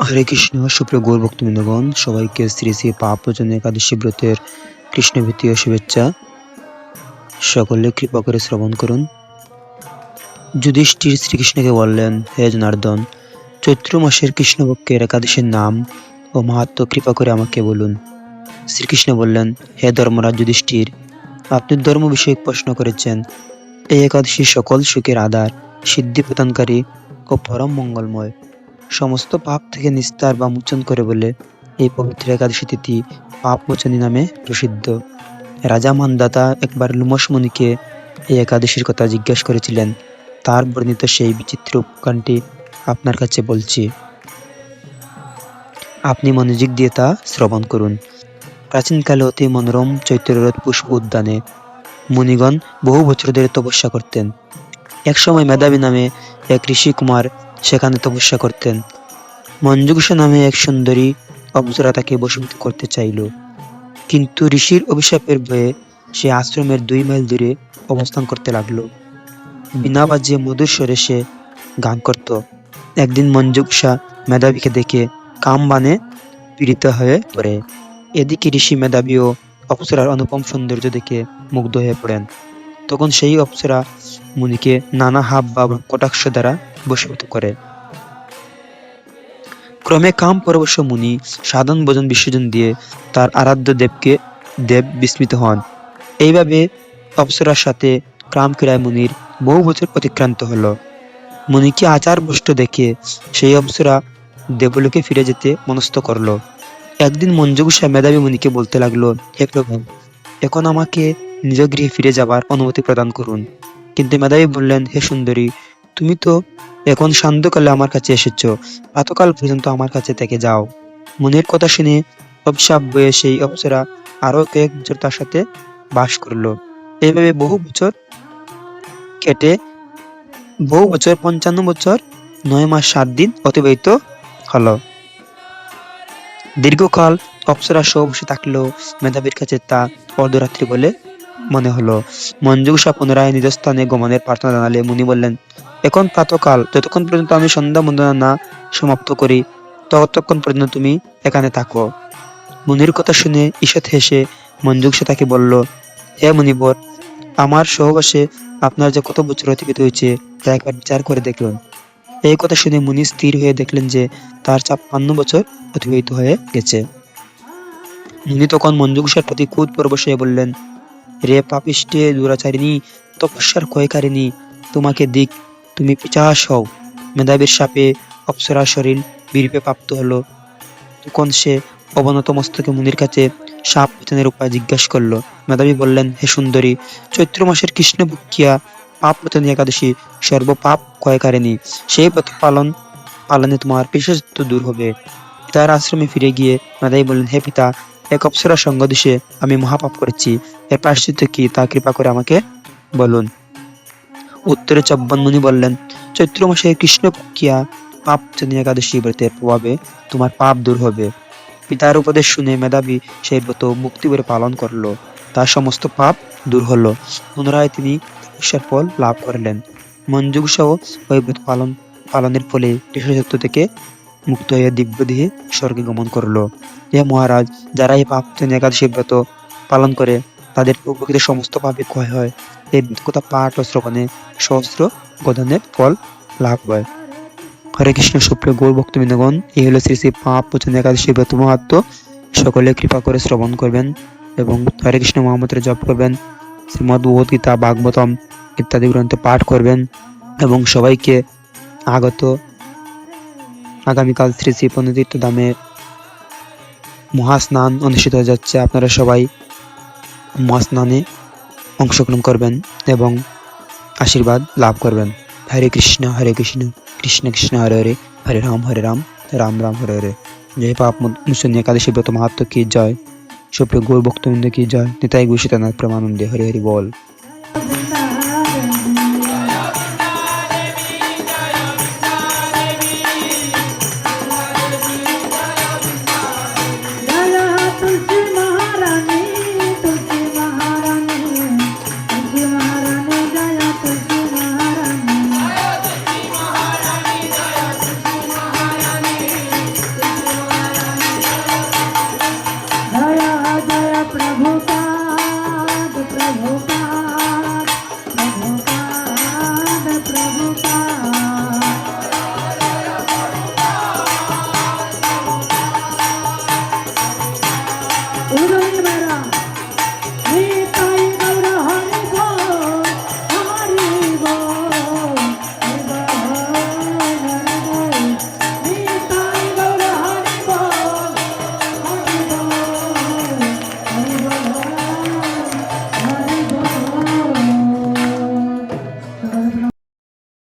হরে কৃষ্ণ। সুপ্রিয় গৌর ভক্তবৃন্দগণ, সবাইকে শ্রী শ্রী পাপমোচন একাদশী ব্রতের কৃষ্ণভীতি ও শুভেচ্ছা। সকলে কৃপা করে শ্রবণ করুন। যুধিষ্ঠির শ্রীকৃষ্ণকে বললেন, হে জনার্দন, চৈত্র মাসের কৃষ্ণপক্ষের একাদশীর নাম ও মাহাত্ম্য কৃপা করে আমাকে বলুন। শ্রীকৃষ্ণ বললেন, হে ধর্মরাজ যুধিষ্ঠির, আপনি ধর্ম বিষয়ক প্রশ্ন করেছেন। এই একাদশী সকল সুখের আধার, সিদ্ধি প্রদানকারী ও পরম মঙ্গলময়, সমস্ত পাপ থেকে নিস্তার বা মোচন করে বলে এই পবিত্র একাদশী তিথি পাপমোচনী নামে প্রসিদ্ধ। রাজা মানদাতা একবার লোমশ মুনিকে এই একাদশীর কথা জিজ্ঞাসা করেছিলেন। তার বর্ণিত সেই বিচিত্র উপকারটি আপনার কাছে বলছি, আপনি মনোযোগ দিয়ে তা শ্রবণ করুন। প্রাচীনকালে অতি মনোরম চৈত্ররথ পুষ্প উদ্যানে মুনিগণ বহু বছর ধরে তপস্যা করতেন। এক সময় মেধাবী নামে এক ঋষি কুমার সেখানে তপস্যা করতেন। মঞ্জুষা নামে এক সুন্দরী অপ্সরা তাকে বশীভূত করতে চাইল, কিন্তু ঋষির অভিশাপের ভয়ে সে আশ্রমের 2 মাইল দূরে অবস্থান করতে লাগলো। বিনা বাজিয়ে মধুর স্বরে সে গান করত। একদিন মঞ্জুষা মেধাবীকে দেখে কাম বানে পীড়িত হয়ে পড়ে। এদিকে ঋষি মেধাবী ও অপ্সরার অনুপম সৌন্দর্য দেখে মুগ্ধ হয়ে পড়েন। তখন সেই অপ্সরা মুনিকে নানা হাব বা কটাক্ষ দ্বারা বশীভূত করে। ক্রমে কাম পরবশ মুনি সাধন ভোজন বিসর্জন দিয়ে তার আরাধ্য দেব বিস্মিত হন। এইভাবে অপ্সরার সাথে কাম ক্রীড়ায় মুনির বহু বছর অতিক্রান্ত হলো। মুনিকে আচার ভ্রষ্ট দেখে সেই অপ্সরা দেবলোকে ফিরে যেতে মনস্থ করলো। একদিন মঞ্জুষা মেধাবী মুনিকে বলতে লাগলো, হে প্রভু, এখন আমাকে নিজ গৃহে ফিরে যাবার অনুমতি প্রদান করুন। কিন্তু মেধাবী বললেন, হে সুন্দরী, তুমি তো এখন সান্ধ্যকালে আমার কাছে এসেছো, প্রাতকাল পর্যন্ত আমার কাছে থেকে যাও। মুনির কথা শুনে অভিশাপ বয়ে সেই অপ্সরা আরো কয়েক বছর তার সাথে বাস করলো। এইভাবে বহু বছর 55 বছর 9 মাস 7 দিন অতিবাহিত হলো। দীর্ঘকাল অপ্সরা সহ বসে থাকলেও মেধাবীর কাছে তা অর্ধরাত্রি বলে মনে হলো। মঞ্জুষা পুনরায় নিজ স্থানে গমনের প্রার্থনা জানালে মুনি বললেন, এখন প্রাতকাল, যতক্ষণ পর্যন্ত আমি সন্ধ্যা বন্দনা না সমাপ্ত করি ততক্ষণ পর্যন্ত তুমি এখানে থাকো। মুনির কথা শুনে ঈষৎ হেসে মঞ্জুষা তাকে বলল, হে মুনিবর, আমার সহবাসে আপনার যে কত বছর অতিবাহিত হয়েছে তা একবার বিচার করে দেখুন। এই কথা শুনে মুনি স্থির হয়ে দেখলেন যে তার 56 বছর অতিবাহিত হয়ে গেছে। মুনি তখন মঞ্জুষার প্রতি ক্রোধ পরবশ হয়ে বললেন, রে পাপিষ্ঠে দুরাচারিণী, তপস্যার ক্ষয়কারিণী, তোমাকে দিক, তুমি পিশাচ হও। মেধাবীর শাপে অপ্সরার শরীর বিরূপে প্রাপ্ত হলো। তখন সে অবনত মস্তকে মুনির কাছে সাপ মোচনের উপায় জিজ্ঞাসা করলো। মেধাবী বললেন, হে সুন্দরী, চৈত্র মাসের কৃষ্ণপক্ষিয়া পাপ মোচনী একাদশী সর্বপাপ ক্ষয়কারিণী। সেই ব্রত পালনে তোমার পিশাচত্ব দূর হবে। পিতার আশ্রমে ফিরে গিয়ে মেধাবী বললেন, হে পিতা, এক অপ্সরার সঙ্গ দোষে আমি মহাপাপ করেছি, এর প্রায়শ্চিত্ত কি তা কৃপা করে আমাকে বলুন। উত্তরে চব্বন মুনি বললেন, চৈত্র মাসে কৃষ্ণপক্ষিয়া পাপ মোচনী একাদশী ব্রতের প্রভাবে তোমার পাপ দূর হবে। পিতার উপদেশ শুনে মেধাবী সেই ব্রত মুক্তি করে পালন করলো। তার সমস্ত পাপ দূর হলো। পুনরায় তিনি তপস্যার ফল লাভ করলেন। মঞ্জুষাও ওই ব্রত পালনের ফলে পিশাচত্ব থেকে মুক্ত হয়ে দিব্যদেহে স্বর্গে গমন করলো। হে মহারাজ, যারা এই পাপ মোচনী একাদশী ব্রত পালন করে তাদের প্রকৃত সমস্ত পাপে ক্ষয় হয়। এই কথা পাঠ ও শ্রবণে সহস্র গদানের ফল লাভ হয়। হরে কৃষ্ণ। সুপ্রিয় গৌর ভক্তবৃন্দগণ, এই হলো শ্রী শ্রী পাপ মোচনী একাদশী ব্রত মাহাত্ম্য। সকলে কৃপা করে শ্রবণ করবেন এবং হরে কৃষ্ণ মহামন্ত্র জপ করবেন, শ্রীমদ্ ভগবদ গীতা, ভাগবতম ইত্যাদি গ্রন্থ পাঠ করবেন এবং সবাইকে আগামীকাল শ্রী শ্রী পণ্ডিত ধামে মহাস্নান অনুষ্ঠিত হয়ে যাচ্ছে। আপনারা সবাই মহাস্নানে অংশগ্রহণ করবেন এবং আশীর্বাদ লাভ করবেন। হরে কৃষ্ণ কৃষ্ণ কৃষ্ণ হরে হরে, হরে রাম রাম রাম হরে হরে। জয় পাপ মোচনী একাদশী ব্রত মাহাত্ম্য কি জয়। সুপ্রিয় গৌর ভক্তবৃন্দ কি জয়। নিতাই গৌর সীতানাথ প্রেমানন্দে। হরে হরি বল।